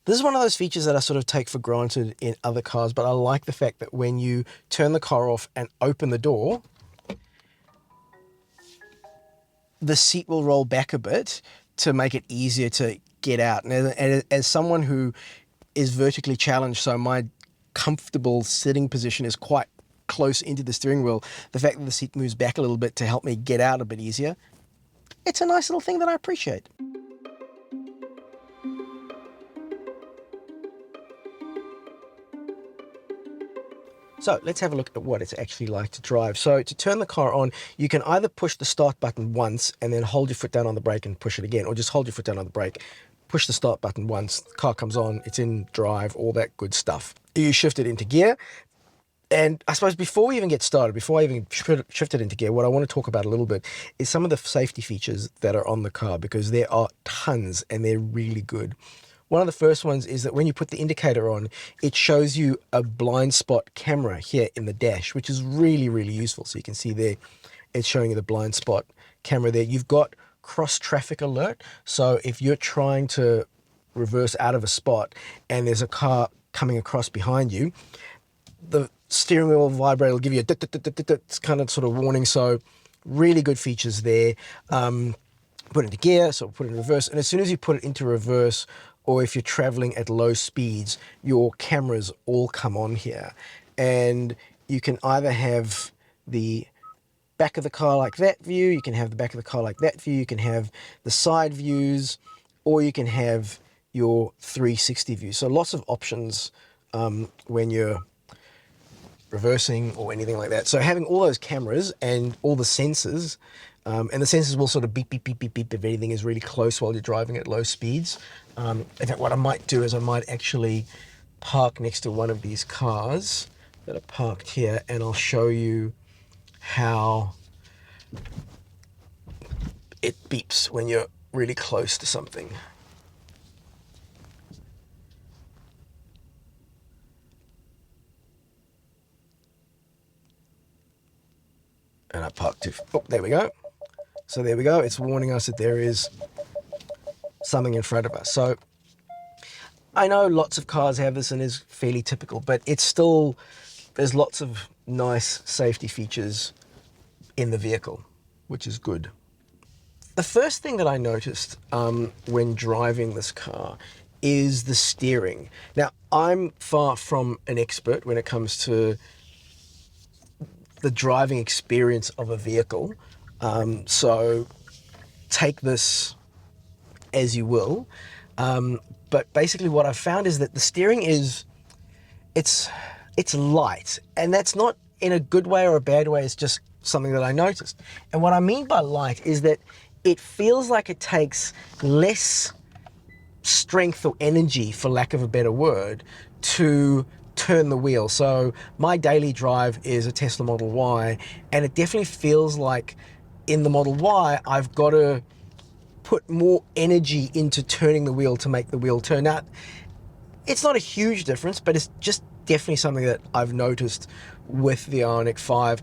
This is one of those features that I sort of take for granted in other cars, but I like the fact that when you turn the car off and open the door, the seat will roll back a bit to make it easier to get out. And as someone who is vertically challenged, so my comfortable sitting position is quite close into the steering wheel, the fact that the seat moves back a little bit to help me get out a bit easier, it's a nice little thing that I appreciate. So let's have a look at what it's actually like to drive. So to turn the car on, you can either push the start button once and then hold your foot down on the brake and push it again, or just hold your foot down on the brake, push the start button once, the car comes on, it's in drive, all that good stuff. You shift it into gear. And I suppose before we even get started, before I even shift it into gear, what I want to talk about a little bit is some of the safety features that are on the car, because there are tons and they're really good. One of the first ones is that when you put the indicator on, it shows you a blind spot camera here in the dash, which is really, really useful. So you can see there, it's showing you the blind spot camera there. You've got cross traffic alert. So if you're trying to reverse out of a spot and there's a car coming across behind you, the steering wheel vibrator will give you a kind of sort of warning. So really good features there. Put it into gear, so put it in reverse, and as soon as you put it into reverse, or if you're traveling at low speeds, your cameras all come on here. And you can either have the back of the car like that view, you can have the back of the car like that view, you can have the side views, or you can have your 360 view. So lots of options when you're reversing or anything like that. So having all those cameras and all the sensors, and the sensors will sort of beep, beep, beep, beep, beep if anything is really close while you're driving at low speeds. In fact, what I might do is I might actually park next to one of these cars that are parked here, and I'll show you how it beeps when you're really close to something. And I parked too, oh, there we go. So there we go, it's warning us that there is something in front of us. So I know lots of cars have this and is fairly typical, but it's still, there's lots of nice safety features in the vehicle, which is good. The first thing that I noticed when driving this car is the steering. Now, I'm far from an expert when it comes to the driving experience of a vehicle, so take this as you will. But basically what I've found is that the steering is, it's light, and that's not in a good way or a bad way, it's just something that I noticed. And what I mean by light is that it feels like it takes less strength or energy, for lack of a better word, to turn the wheel. So my daily drive is a Tesla Model Y, and it definitely feels like in the Model Y, I've got to put more energy into turning the wheel to make the wheel turn. Now, it's not a huge difference, but it's just definitely something that I've noticed with the IONIQ 5.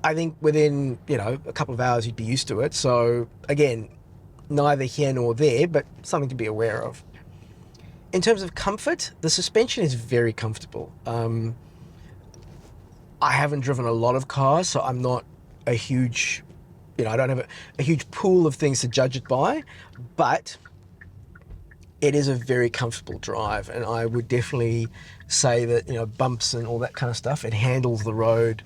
I think within, a couple of hours you'd be used to it. So again, neither here nor there, but something to be aware of. In terms of comfort, the suspension is very comfortable. I haven't driven a lot of cars, so I'm not a huge, I don't have a huge pool of things to judge it by, but it is a very comfortable drive, and I would definitely say that, bumps and all that kind of stuff, it handles the road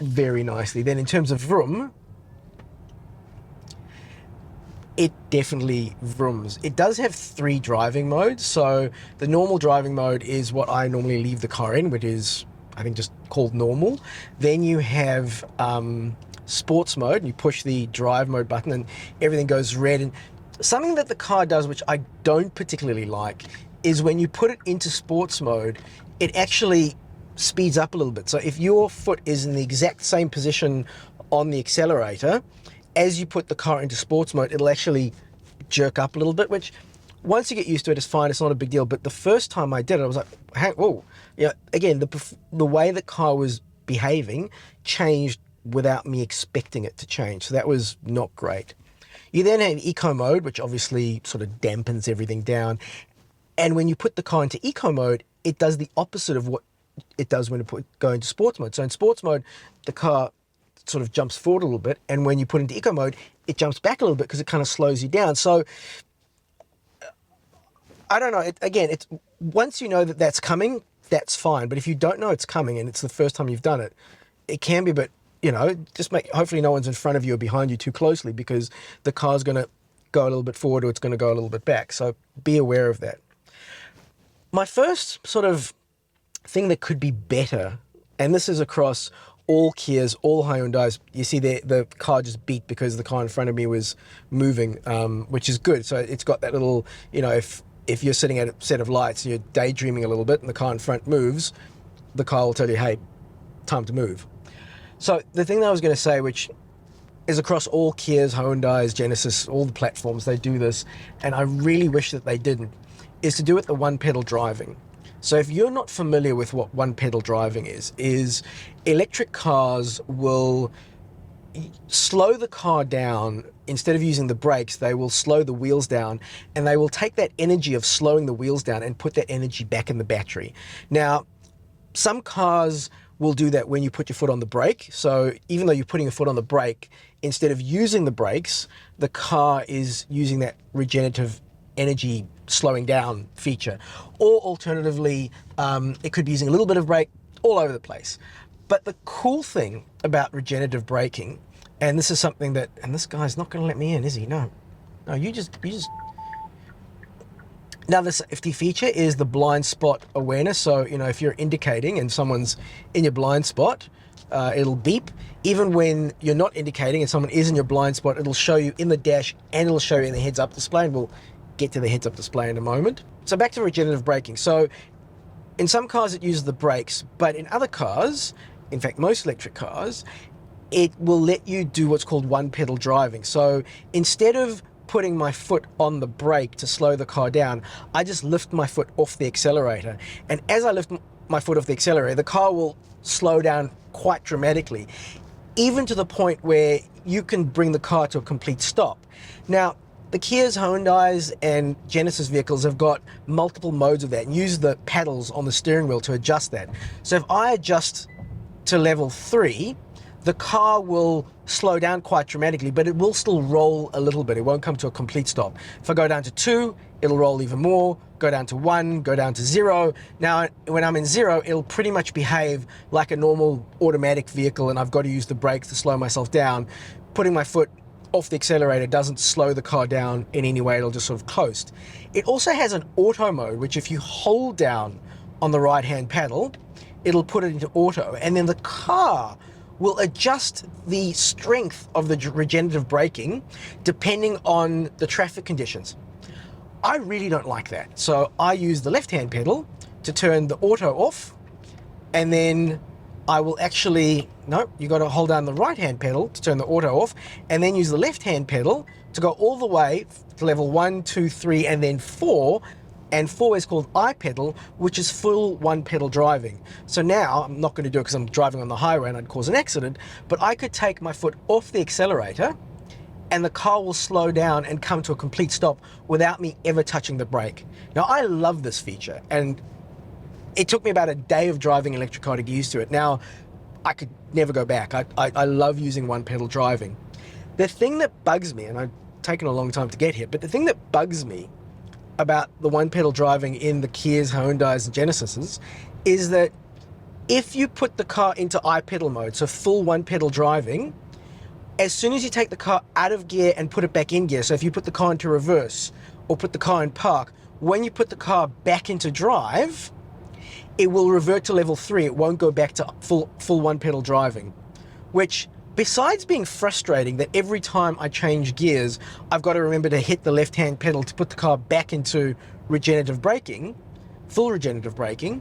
very nicely. Then in terms of vroom, it definitely vrooms. It does have 3 driving modes. So the normal driving mode is what I normally leave the car in, which is, I think, just called normal. Then you have sports mode and you push the drive mode button and everything goes red. And something that the car does, which I don't particularly like, is when you put it into sports mode, it actually speeds up a little bit. So if your foot is in the exact same position on the accelerator, as you put the car into sports mode, it'll actually jerk up a little bit, which once you get used to it, it's fine. It's not a big deal. But the first time I did it, I was like, hey, whoa. Yeah, again, the way the car was behaving changed without me expecting it to change. So that was not great. You then have eco mode, which obviously sort of dampens everything down. And when you put the car into eco mode, it does the opposite of what it does when you go into sports mode. So in sports mode, the car sort of jumps forward a little bit. And when you put into eco mode, it jumps back a little bit because it kind of slows you down. So I don't know. It's once you know that that's coming, that's fine. But if you don't know it's coming and it's the first time you've done it, it can be a bit, just hopefully no one's in front of you or behind you too closely, because the car's going to go a little bit forward or it's going to go a little bit back. So be aware of that. My first sort of thing that could be better, and this is across all Kias, all Hyundais, you see the car just beat because the car in front of me was moving, which is good. So it's got that little, if you're sitting at a set of lights and you're daydreaming a little bit and the car in front moves, the car will tell you, hey, time to move. So the thing that I was going to say, which is across all Kias, Hyundais, Genesis, all the platforms, they do this, and I really wish that they didn't, is to do it the one-pedal driving. So if you're not familiar with what one-pedal driving is electric cars will slow the car down. Instead of using the brakes, they will slow the wheels down, and they will take that energy of slowing the wheels down and put that energy back in the battery. Now, some cars will do that when you put your foot on the brake. So even though you're putting your foot on the brake, instead of using the brakes, the car is using that regenerative energy slowing down feature. Or alternatively, it could be using a little bit of brake, all over the place. But the cool thing about regenerative braking, and this is something that, and this guy's not going to let me in, is he? No, you just. Now the safety feature is the blind spot awareness. So, if you're indicating and someone's in your blind spot, it'll beep. Even when you're not indicating and someone is in your blind spot, it'll show you in the dash and it'll show you in the heads-up display, and we'll get to the heads-up display in a moment. So back to regenerative braking. So in some cars it uses the brakes, but in other cars, in fact most electric cars, it will let you do what's called one-pedal driving. So instead of putting my foot on the brake to slow the car down, I just lift my foot off the accelerator. And as I lift my foot off the accelerator, the car will slow down quite dramatically, even to the point where you can bring the car to a complete stop. Now, the Kias, Hyundais, and Genesis vehicles have got multiple modes of that and use the paddles on the steering wheel to adjust that. So if I adjust to level 3, the car will slow down quite dramatically, but it will still roll a little bit. It won't come to a complete stop. If I go down to 2, it'll roll even more, go down to 1, go down to 0. Now, when I'm in 0, it'll pretty much behave like a normal automatic vehicle, and I've got to use the brakes to slow myself down. Putting my foot off the accelerator doesn't slow the car down in any way, it'll just sort of coast. It also has an auto mode, which if you hold down on the right-hand paddle, it'll put it into auto, and then the car will adjust the strength of the regenerative braking depending on the traffic conditions. I really don't like that. So I use the left-hand pedal to turn the auto off, and then I will actually, no, you got to hold down the right-hand pedal to turn the auto off, and then use the left-hand pedal to go all the way to level 1, 2, 3, and then 4. And 4 is called I-pedal, which is full one-pedal driving. So now, I'm not going to do it because I'm driving on the highway and I'd cause an accident, but I could take my foot off the accelerator and the car will slow down and come to a complete stop without me ever touching the brake. Now, I love this feature, and it took me about a day of driving an electric car to get used to it. Now, I could never go back. I love using one-pedal driving. The thing that bugs me, and I've taken a long time to get here, but the thing that bugs me about the one-pedal driving in the Kias, Hyundais, and Genesises is that if you put the car into I-pedal mode, so full one-pedal driving, as soon as you take the car out of gear and put it back in gear, so if you put the car into reverse or put the car in park, when you put the car back into drive, it will revert to level 3. It won't go back to full one-pedal driving, which besides being frustrating that every time I change gears, I've got to remember to hit the left-hand pedal to put the car back into regenerative braking, full regenerative braking,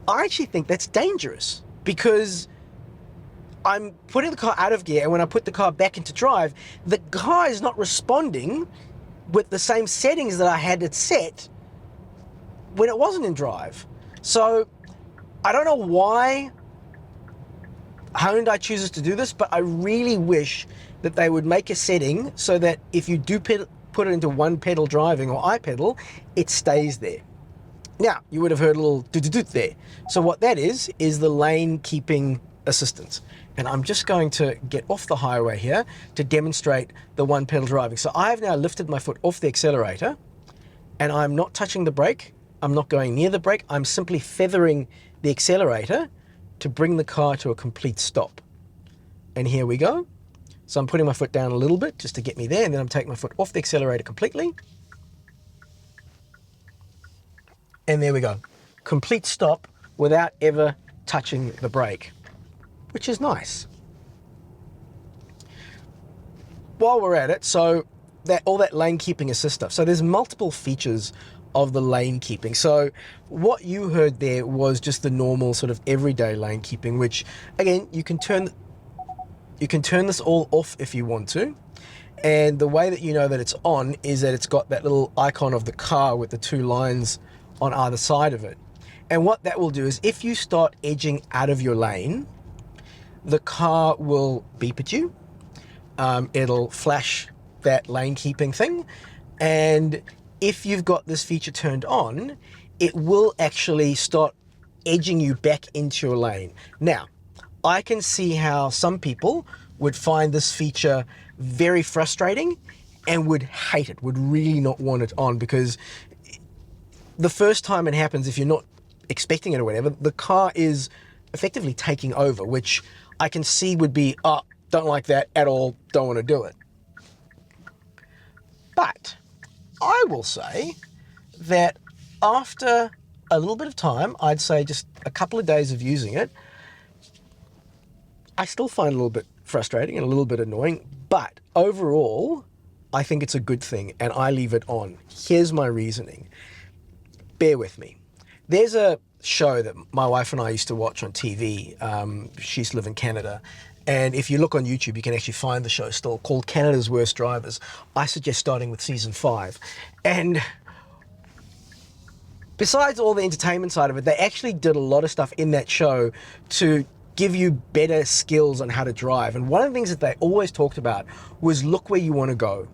I actually think that's dangerous because I'm putting the car out of gear, and when I put the car back into drive, the car is not responding with the same settings that I had it set when it wasn't in drive. So I don't know why Hyundai chooses to do this, but I really wish that they would make a setting so that if you do put it into one pedal driving or iPedal, it stays there. Now, you would have heard a little doot-doot there. So what that is the lane keeping assistance. And I'm just going to get off the highway here to demonstrate the one pedal driving. So I've now lifted my foot off the accelerator and I'm not touching the brake. I'm not going near the brake. I'm simply feathering the accelerator to bring the car to a complete stop. And here we go. So I'm putting my foot down a little bit just to get me there, and then I'm taking my foot off the accelerator completely. And there we go. Complete stop without ever touching the brake, which is nice. While we're at it, so all that lane keeping assist stuff. So there's multiple features of the lane keeping. So what you heard there was just the normal sort of everyday lane keeping, which again, you can turn this all off if you want to. And the way that you know that it's on is that it's got that little icon of the car with the two lines on either side of it. And what that will do is if you start edging out of your lane, the car will beep at you. It'll flash that lane keeping thing. And if you've got this feature turned on, it will actually start edging you back into your lane. Now, I can see how some people would find this feature very frustrating and would hate it, would really not want it on, because the first time it happens, if you're not expecting it or whatever, the car is effectively taking over, which I can see would be, oh, don't like that at all, don't want to do it. But I will say that after a little bit of time, I'd say just a couple of days of using it, I still find it a little bit frustrating and a little bit annoying, but overall, I think it's a good thing and I leave it on. Here's my reasoning. Bear with me. There's a show that my wife and I used to watch on TV. She used to live in Canada. And if you look on YouTube, you can actually find the show still, called Canada's Worst Drivers. I suggest starting with season 5. And besides all the entertainment side of it, they actually did a lot of stuff in that show to give you better skills on how to drive. And one of the things that they always talked about was look where you want to go.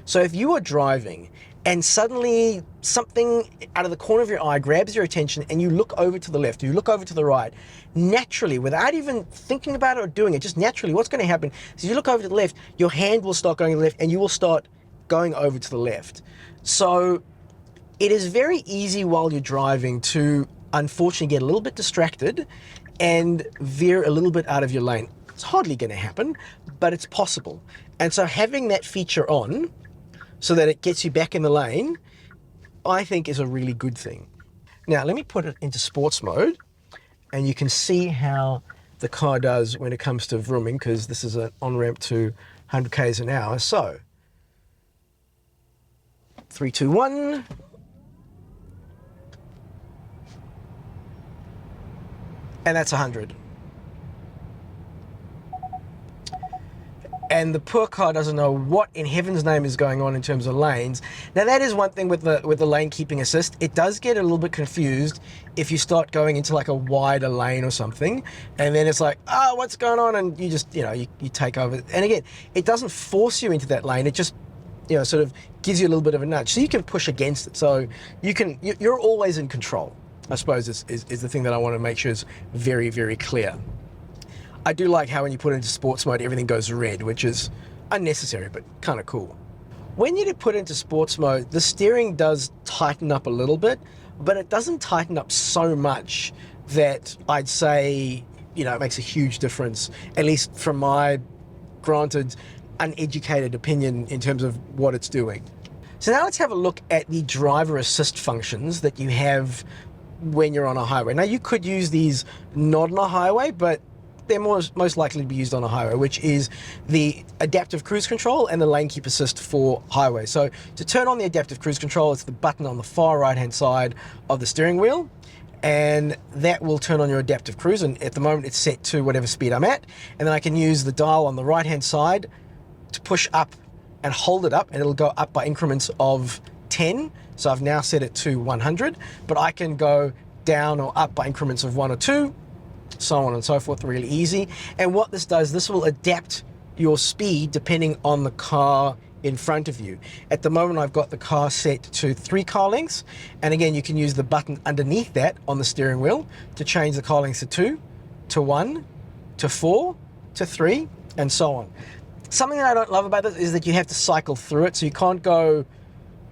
So if you are driving and suddenly something out of the corner of your eye grabs your attention and you look over to the left, you look over to the right, naturally, without even thinking about it or doing it, just naturally, what's going to happen is you look over to the left, your hand will start going to the left and you will start going over to the left. So it is very easy while you're driving to unfortunately get a little bit distracted and veer a little bit out of your lane. It's hardly going to happen, but it's possible. And so having that feature on so that it gets you back in the lane, I think is a really good thing. Now, let me put it into sports mode and you can see how the car does when it comes to vrooming, because this is an on-ramp to 100 k's an hour. So 3, 2, 1. And that's 100. And the poor car doesn't know what in heaven's name is going on in terms of lanes. Now that is one thing with the lane keeping assist. It does get a little bit confused if you start going into like a wider lane or something, and then it's like, oh, what's going on? And you just, you take over. And again, it doesn't force you into that lane. It just, sort of gives you a little bit of a nudge. So you can push against it. So you're always in control, I suppose is the thing that I want to make sure is very, very clear. I do like how when you put it into sports mode, everything goes red, which is unnecessary, but kind of cool. When you put it into sports mode, the steering does tighten up a little bit, but it doesn't tighten up so much that I'd say, it makes a huge difference, at least from my, granted, uneducated opinion in terms of what it's doing. So now let's have a look at the driver assist functions that you have when you're on a highway. Now you could use these not on a highway, but they're most likely to be used on a highway, which is the adaptive cruise control and the lane keep assist for highway. So to turn on the adaptive cruise control, it's the button on the far right-hand side of the steering wheel, and that will turn on your adaptive cruise. And at the moment, it's set to whatever speed I'm at. And then I can use the dial on the right-hand side to push up and hold it up, and it'll go up by increments of 10. So I've now set it to 100, but I can go down or up by increments of 1 or 2, so on and so forth, really easy. And what this does, this will adapt your speed depending on the car in front of you. At the moment, I've got the car set to 3 car lengths, and again, you can use the button underneath that on the steering wheel to change the car lengths to 2, to 1, to 4, to 3, and so on. Something that I don't love about this is that you have to cycle through it, so you can't go,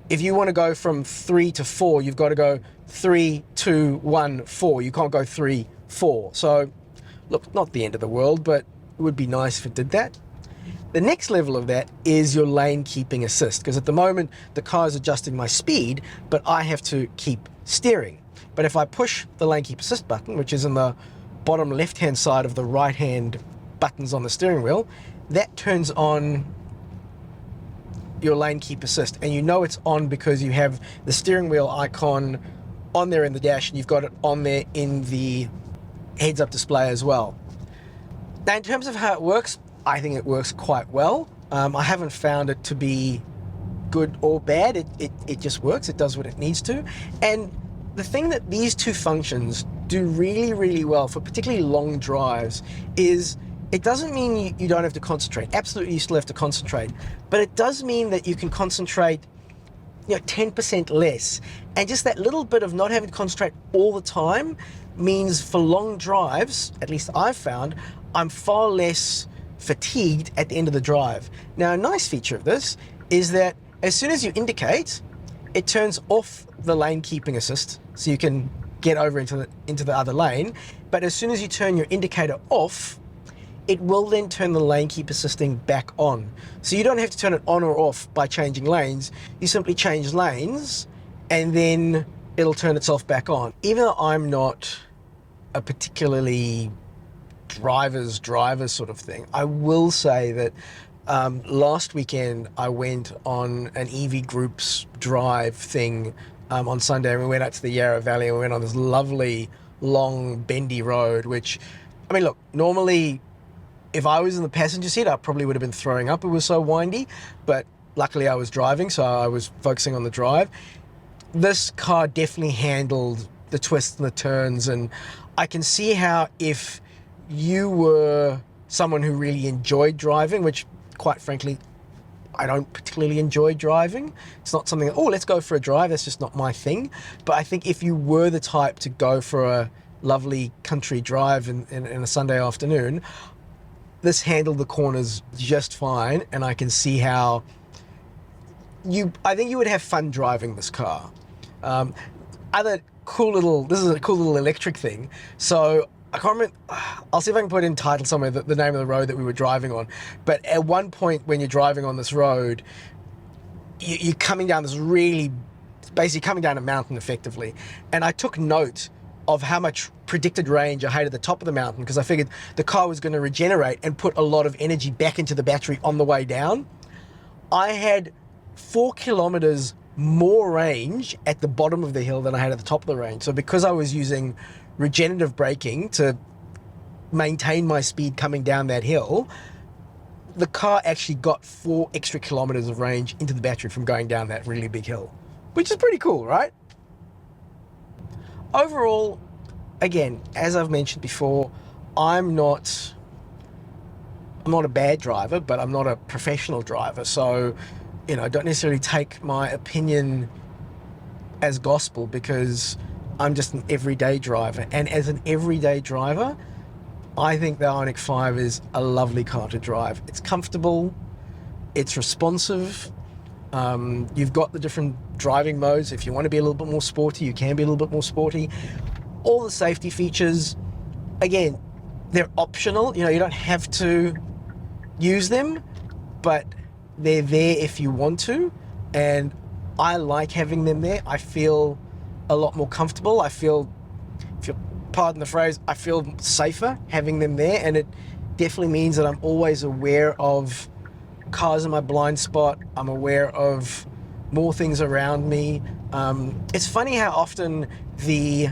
if you want to go from 3 to 4, you've got to go 3, 2, 1, 4. You can't go 3, 4. So, look, not the end of the world, but it would be nice if it did that. The next level of that is your lane keeping assist, because at the moment, the car is adjusting my speed, but I have to keep steering. But if I push the lane keep assist button, which is in the bottom left-hand side of the right-hand buttons on the steering wheel, that turns on your lane keep assist, and you know it's on because you have the steering wheel icon on there in the dash, and you've got it on there in the heads-up display as well. Now, in terms of how it works, I think it works quite well. I haven't found it to be good or bad. It just works. It does what it needs to. And the thing that these two functions do really, really well for particularly long drives is it doesn't mean you don't have to concentrate. Absolutely, you still have to concentrate. But it does mean that you can concentrate 10% less. And just that little bit of not having to concentrate all the time means for long drives, at least I've found, I'm far less fatigued at the end of the drive. Now, a nice feature of this is that as soon as you indicate, it turns off the lane keeping assist, so you can get over into the other lane. But as soon as you turn your indicator off, it will then turn the lane keep assisting back on. So you don't have to turn it on or off by changing lanes. You simply change lanes and then it'll turn itself back on. Even though I'm not a particularly driver's driver sort of thing, I will say that last weekend I went on an EV Groups drive thing on Sunday, and we went out to the Yarra Valley and we went on this lovely long bendy road, which, I mean, look, normally if I was in the passenger seat, I probably would have been throwing up. It was so windy, but luckily I was driving, so I was focusing on the drive. This car definitely handled the twists and the turns, and I can see how if you were someone who really enjoyed driving, which quite frankly, I don't particularly enjoy driving. It's not something, oh, let's go for a drive. That's just not my thing. But I think if you were the type to go for a lovely country drive in a Sunday afternoon, this handled the corners just fine, and I can see how I think you would have fun driving this car. This is a cool little electric thing. So I can't remember, I'll see if I can put in title somewhere the name of the road that we were driving on. But at one point when you're driving on this road, you're coming down this really, basically coming down a mountain effectively. And I took note of how much predicted range I had at the top of the mountain, because I figured the car was going to regenerate and put a lot of energy back into the battery on the way down. I had 4 kilometers more range at the bottom of the hill than I had at the top of the range. So because I was using regenerative braking to maintain my speed coming down that hill, the car actually got 4 extra kilometers of range into the battery from going down that really big hill, which is pretty cool, right? Overall, again, as I've mentioned before, I'm not a bad driver, but I'm not a professional driver. So, don't necessarily take my opinion as gospel, because I'm just an everyday driver. And as an everyday driver, I think the IONIQ 5 is a lovely car to drive. It's comfortable, it's responsive. You've got the different driving modes. If you want to be a little bit more sporty, you can be a little bit more sporty. All the safety features, again, they're optional. You don't have to use them, but they're there if you want to. And I like having them there. I feel a lot more comfortable. I feel pardon the phrase, I feel safer having them there, and it definitely means that I'm always aware of cars in my blind spot. I'm aware of more things around me. It's funny how often the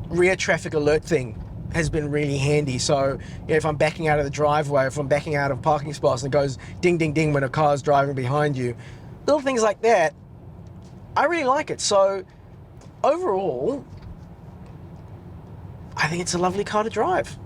rear traffic alert thing has been really handy. So if I'm backing out of the driveway, if I'm backing out of parking spots and it goes ding, ding, ding when a car's driving behind you, little things like that, I really like it. So overall, I think it's a lovely car to drive.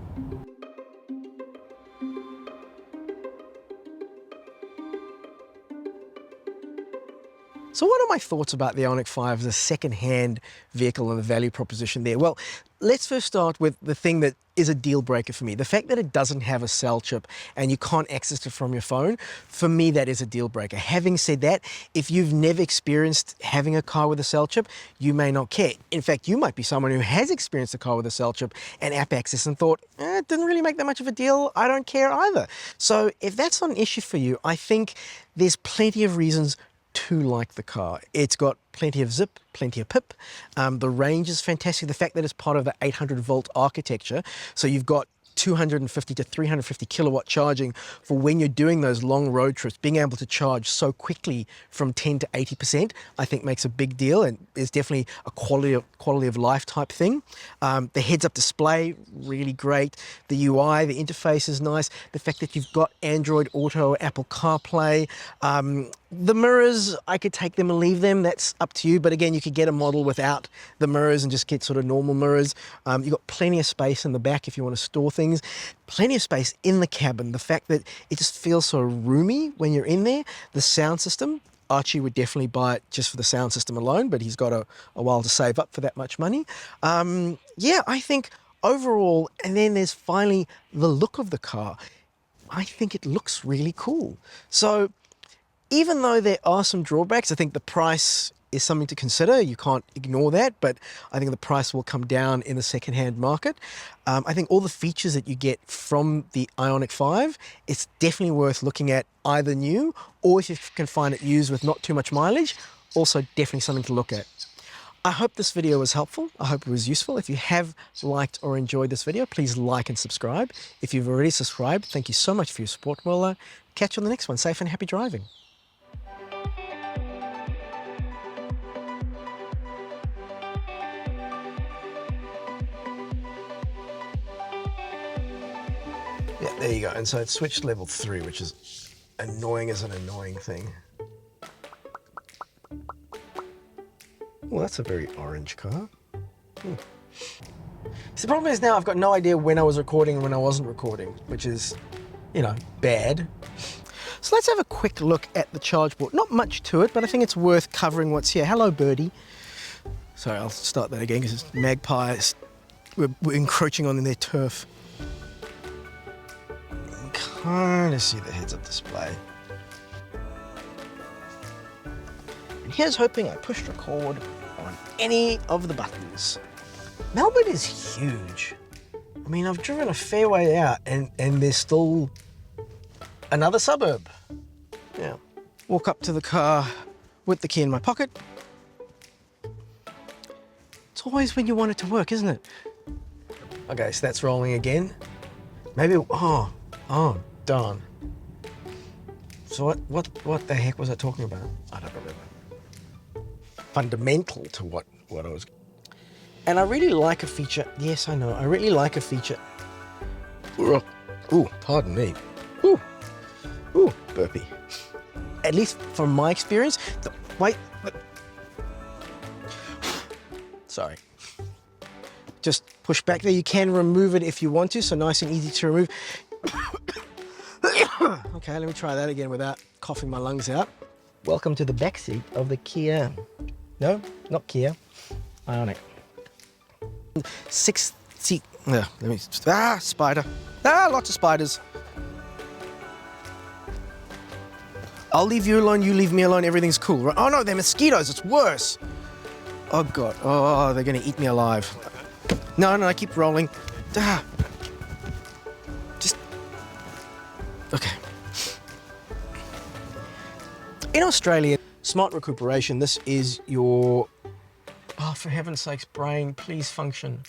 So what are my thoughts about the IONIQ 5 as a second-hand vehicle and the value proposition there? Well, let's first start with the thing that is a deal breaker for me. The fact that it doesn't have a cell chip and you can't access it from your phone, for me that is a deal breaker. Having said that, if you've never experienced having a car with a cell chip, you may not care. In fact, you might be someone who has experienced a car with a cell chip and app access and thought, it didn't really make that much of a deal, I don't care either. So if that's not an issue for you, I think there's plenty of reasons to like the car. It's got plenty of zip, plenty of pip. The range is fantastic. The fact that it's part of the 800 volt architecture, so you've got 250 to 350 kilowatt charging for when you're doing those long road trips. Being able to charge so quickly from 10 to 80%, I think makes a big deal, and is definitely a quality of life type thing. The heads-up display, really great. The UI, the interface is nice. The fact that you've got Android Auto, Apple CarPlay. The mirrors, I could take them and leave them. That's up to you. But again, you could get a model without the mirrors and just get sort of normal mirrors. You've got plenty of space in the back if you want to store things. Plenty of space in the cabin. The fact that it just feels so roomy when you're in there. The sound system, Archie would definitely buy it just for the sound system alone, but he's got a while to save up for that much money. Yeah, I think overall, and then there's finally the look of the car. I think it looks really cool. So even though there are some drawbacks, I think the price is something to consider. You can't ignore that, but I think the price will come down in the second-hand market. I think all the features that you get from the IONIQ 5, it's definitely worth looking at either new, or if you can find it used with not too much mileage, also definitely something to look at. I hope this video was helpful. I hope it was useful. If you have liked or enjoyed this video, please like and subscribe. If you've already subscribed, thank you so much for your support. We'll catch you on the next one. Safe and happy driving. Yeah, there you go. And so it switched level 3, which is annoying as an annoying thing. Well, that's a very orange car. So the problem is now I've got no idea when I was recording and when I wasn't recording, which is, you know, bad. So let's have a quick look at the charge port. Not much to it, but I think it's worth covering what's here. Hello, birdie. Sorry, I'll start that again because it's magpies. We're encroaching on their turf. Kind of see the heads-up display. And here's hoping I pushed record on any of the buttons. Melbourne is huge. I mean, I've driven a fair way out and there's still another suburb. Yeah. Walk up to the car with the key in my pocket. It's always when you want it to work, isn't it? Okay, so that's rolling again. Maybe, oh, darn. So what the heck was I talking about? I don't remember. Fundamental to what I was. And I really like a feature. Yes, I know. I really like a feature. Ooh, pardon me. Ooh, burpee. At least from my experience. Sorry. Just push back there. You can remove it if you want to, so nice and easy to remove. Okay, let me try that again without coughing my lungs out. Welcome to the back seat of the Kia. No, not Kia. IONIQ. 6th seat. Let me. Spider. Lots of spiders. I'll leave you alone. You leave me alone. Everything's cool, right? Oh no, they're mosquitoes. It's worse. Oh god. Oh, they're gonna eat me alive. No, I keep rolling. Okay. In Australia, smart recuperation, this is your, oh, for heaven's sakes, brain, please function.